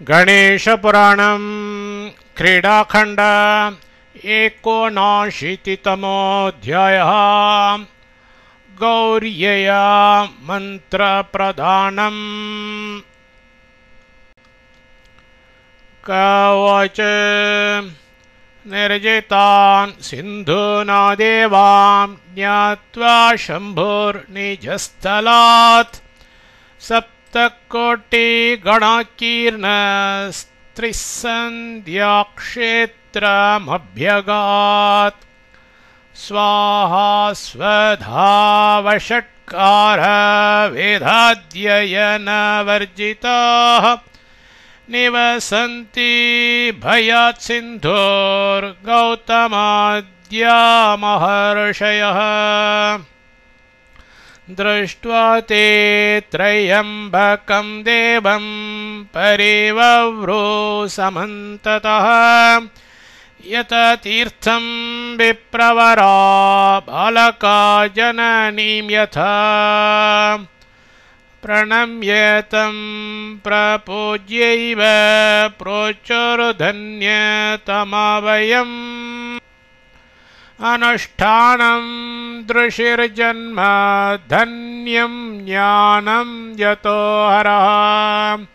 गणेशपुराणं क्रीडाखण्ड 79तमोऽध्यायः। गौर्यया मन्त्रप्रदानम्। कवच निर्जितान् सिन्धुना देवान् ज्ञात्वा शम्भुर्निजस्थलात् सप्तकोटिगणकीर्णस्त्रिसन्ध्याक्षेत्रमभ्यगात्। स्वाहा स्वधावषट्कार वेदाध्ययनवर्जिताः निवसन्ति भयात् सिन्धोर्गौतमाद्या महर्षयः। दृष्ट्वा ते त्रयम्बकं देवं परिवव्रो समन्ततः। यत तीर्थं विप्रवरा बालका जननीं यथा प्रणम्य तं प्रपूज्यैव प्रोचुर्धन्यतमवयम्। अनुष्ठानं दृशिर्जन्म धन्यं ज्ञानं यतो हरः।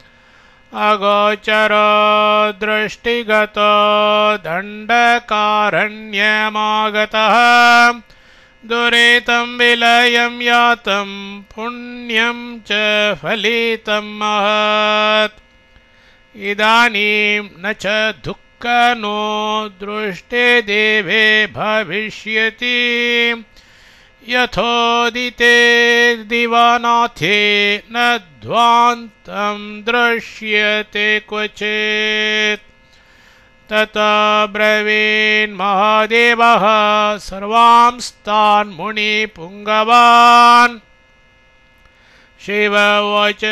अगोचरो दृष्टिगतो दण्डकारण्यमागतः। दुरेतं विलयं यातं पुण्यं च फलितं महत्। इदानीं न च दुःखनो दृष्टे देवे भविष्यति। यथोदिते दिवानाथे न ध्वान्तं दृश्यते क्वचित्। तथा ब्रवीन्महादेवः सर्वांस्तान् मुनिपुङ्गवान्। शिवोवाच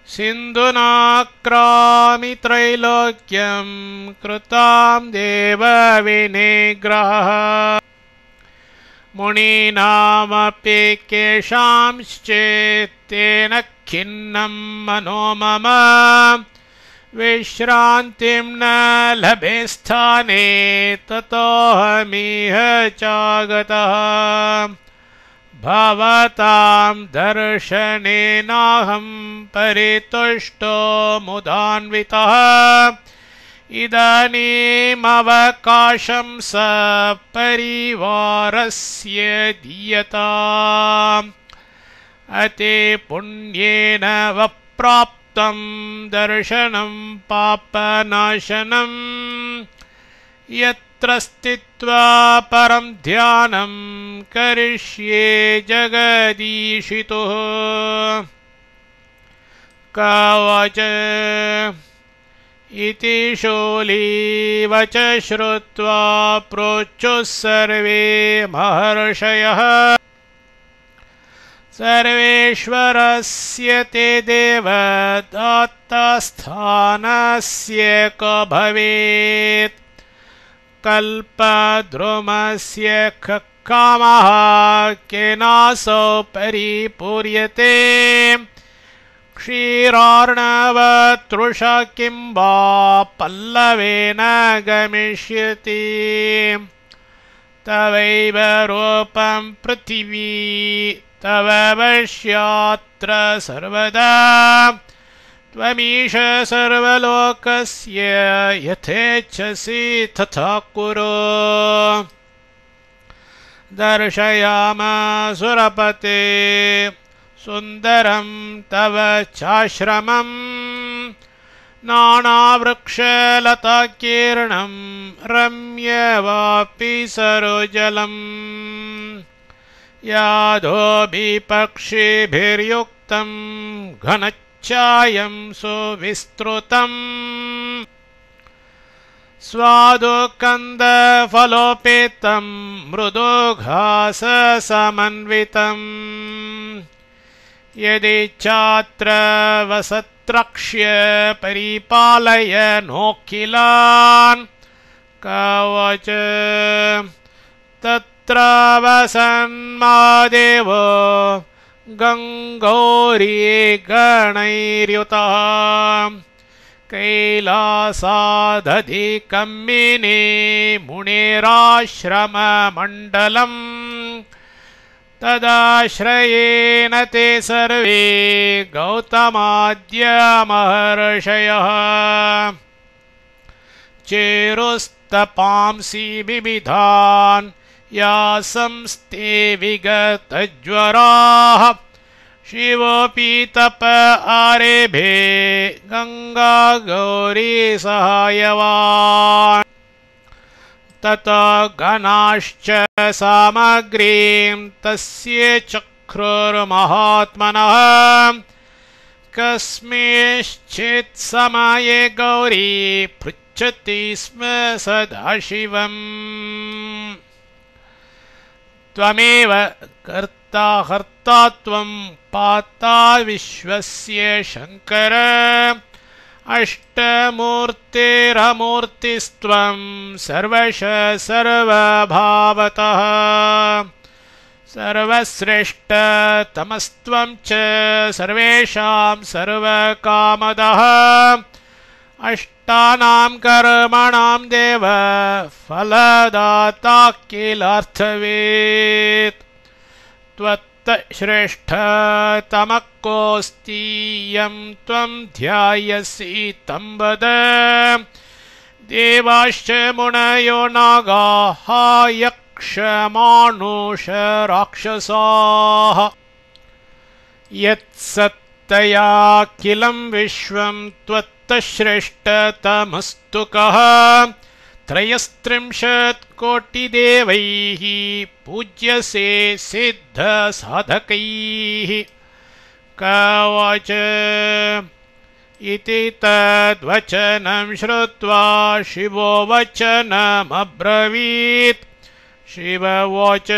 सिन्धुनाक्रामि त्रैलोक्यं कृतां देवविनिग्रहः। मुनीनामपि केषांश्चेत्तेन खिन्नं मनो मम। विश्रान्तिं न लभे स्थाने ततोऽहमिह चागतः। भवतां दर्शनेनाहं परितुष्टो मुदान्वितः। इदानीमवकाशं सपरिवारस्य दीयताम्। अति पुण्येन वप्राप्तं दर्शनं पापनाशनं। यत्र स्थित्वा परं ध्यानं करिष्ये जगदीशितुः। कवच इति शूलीवच श्रुत्वा प्रोच्युः सर्वे महर्षयः। सर्वेश्वरस्य ते देवदत्तस्थानस्य क भवेत्। कल्पद्रुमस्य कामः केनासौ परिपूर्यते। क्षीरार्णवतृषा किं वा पल्लवेन गमिष्यति। तवैव रूपं पृथिवी तव वश्यात्र सर्वदा। त्वमीश सर्वलोकस्य यथेच्छसि तथा कुरु। दर्शयामसुरपते सुन्दरं तव चाश्रमम्। नानावृक्षलताकीर्णं रम्यवापि सरोजलम्। यादोभिपक्षिभिर्युक्तं घनच्छायं सुविस्तृतम्। स्वादुकन्दफलोपेतं मृदुघाससमन्वितम्। यदि चात्र वसत्रक्ष्य परिपालय नोखिलान्। कवच तत्र वसन्मादेवो गङ्गौरी गणैर्युतः कैलासादधिकम्मिने मुनेराश्रममण्डलम् तदाश्रयेण ते सर्वे गौतमाद्य महर्षयः चेरुस्तपांसि विविधान् यासंस्ते विगतज्वराः शिवोऽपि तप आरेभे गङ्गा गौरी सहायवान् ततो गणाश्च सामग्रीं तस्य चक्रुर्महात्मनः कस्मिंश्चित् समये गौरी पृच्छति स्म सदाशिवम् त्वमेव कर्ता हर्ता त्वं पाता विश्वस्य शङ्कर अष्टमूर्तिरमूर्तिस्त्वं सर्वशः सर्वभावतः सर्वश्रेष्ठतमस्त्वं च सर्वेषां सर्वकामदः अष्टानां कर्मणां देव फलदाता किलार्थवेत् त्वत्श्रेष्ठतमः कोऽस्ति यं त्वं ध्यायसि तं वद देवाश्च मुनयो नागाः यक्षमानुषराक्षसाः यत्सत्तयाखिलं विश्वं त्वत्श्रेष्ठतमस्तु कः त्रयस्त्रिंशत्कोटिदेवैः पूज्यसे सिद्धसाधकैः कवच इति तद्वचनं श्रुत्वा शिवो वचनमब्रवीत् शिवोवाच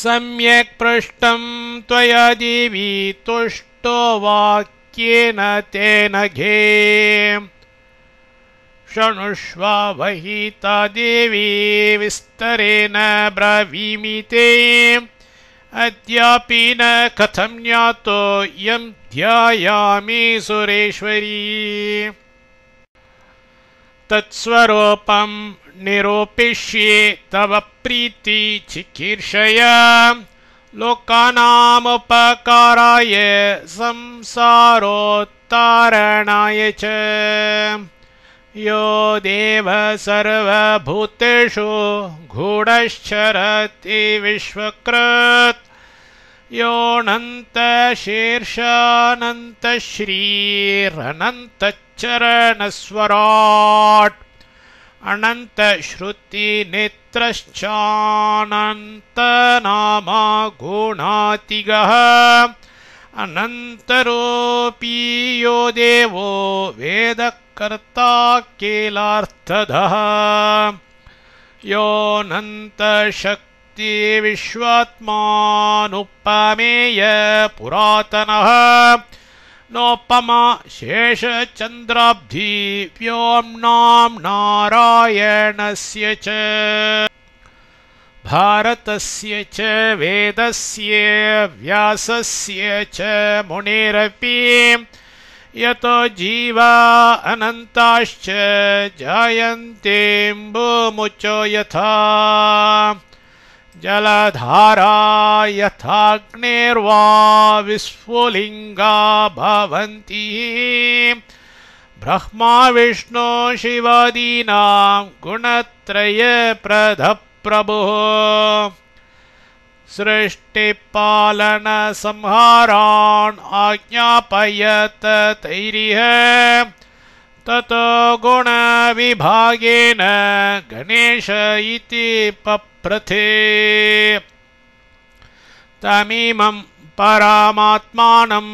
सम्यक् पृष्टं त्वया देवी तुष्टो वाक्येन तेन घे शृणुष्व वहिता देवी विस्तरेण ब्रवीमि ते अद्यापि न कथं ज्ञातो यं ध्यायामि सुरेश्वरी तत्स्वरूपं निरूपिष्ये तव प्रीति चिकीर्षया लोकानामुपकाराय संसारोत्तारणाय च यो देव सर्वभूतेषु गूढश्चरति विश्वकृत् योऽनन्तशीर्षानन्तश्रीरनन्तचरणस्वराट् अनन्तश्रुतिनेत्रश्चानन्तनामा गुणातिगः अनन्तरूपी यो देवो वेदकर्ता किलार्थदः योऽनन्तशक्तिविश्वात्मानुपमेय पुरातनः नोपमा शेषचन्द्राब्धि व्योम्नां नारायणस्य च भारतस्य च वेदस्य व्यासस्य च मुनिरपि यतो जीवा अनन्ताश्च जायन्तेऽम्बुमुचो यथा जलधारा यथाग्नेर्वा विस्फुलिङ्गा भवन्ति ब्रह्मा विष्णु शिवादीनां गुणत्रयप्रधः प्रभुः सृष्टिपालनसंहारान् आज्ञापयत तैरिह ततो गुणविभागेन गणेश इति पप्रथे तमिमं परमात्मानं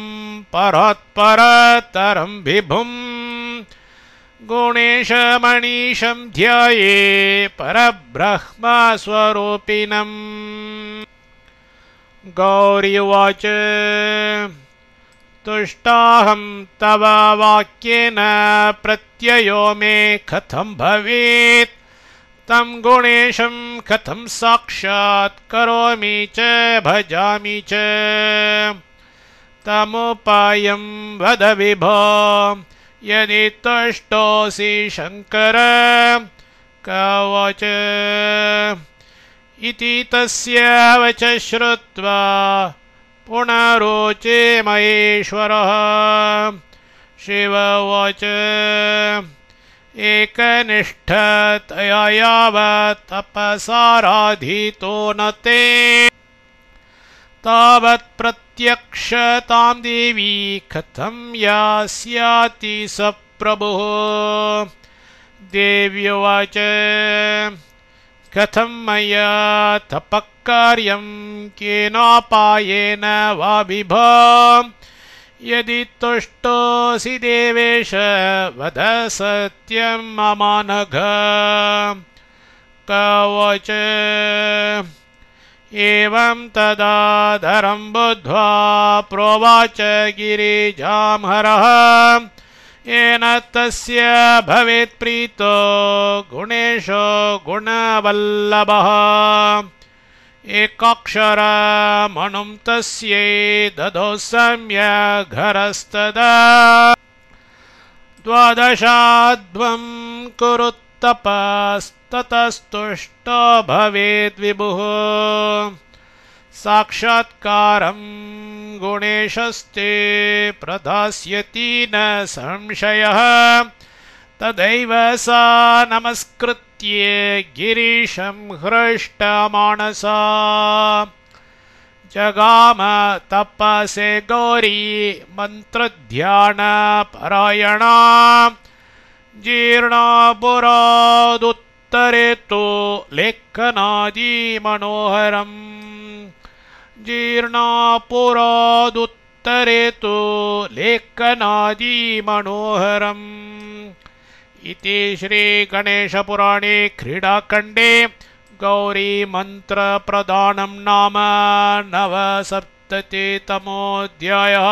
परात्परतरं विभुम् गुणेशमणीशं ध्याये परब्रह्मस्वरूपिणम् गौरी उवाच तुष्टाहं तव वाक्येन प्रत्ययो मे कथं भवेत् तं गुणेशं कथं साक्षात् करोमि च भजामि च तमुपायं वद विभो यदि तुष्टोऽसि शङ्कर कवच इति तस्य वचः श्रुत्वा पुनरोचे महेश्वरः शिव उवाच एकनिष्ठतया यावत् तपसाराधितो न ते तावत् प्रत्यक्षतां देवी कथं यास्याति स प्रभुः देव्युवाच कथं मया तपःकार्यं केनोपायेन वा विभो यदि तुष्टोऽसि देवेश वद सत्यं ममानघ कवच एवं तदाधरं बुद्ध्वा प्रोवाच गिरिजांहरः येन तस्य भवेत् प्रीतो गुणेशो गुणवल्लभः एकाक्षरमणुं तस्यै ददौ सम्यग्हरस्तदा द्वादशाध्वं कुरुत्तपस्ततस्तुष्टो भवेद् विभुः साक्षात्कारं गुणेशस्ते प्रदास्यति न संशयः तदैव सा नमस्कृत्य गिरीशं हृष्टमानसा जगाम तपसे गौरी मन्त्रध्यानपरायणा जीर्णपुरादुत्तरे तु लेखनादिमनोहरम् जीर्णपुरादुत्तरे तु लेखनादिमनोहरम् इति श्रीगणेशपुराणे क्रीडाखण्डे गौरीमन्त्रप्रदानं नाम 970तमोऽध्यायः।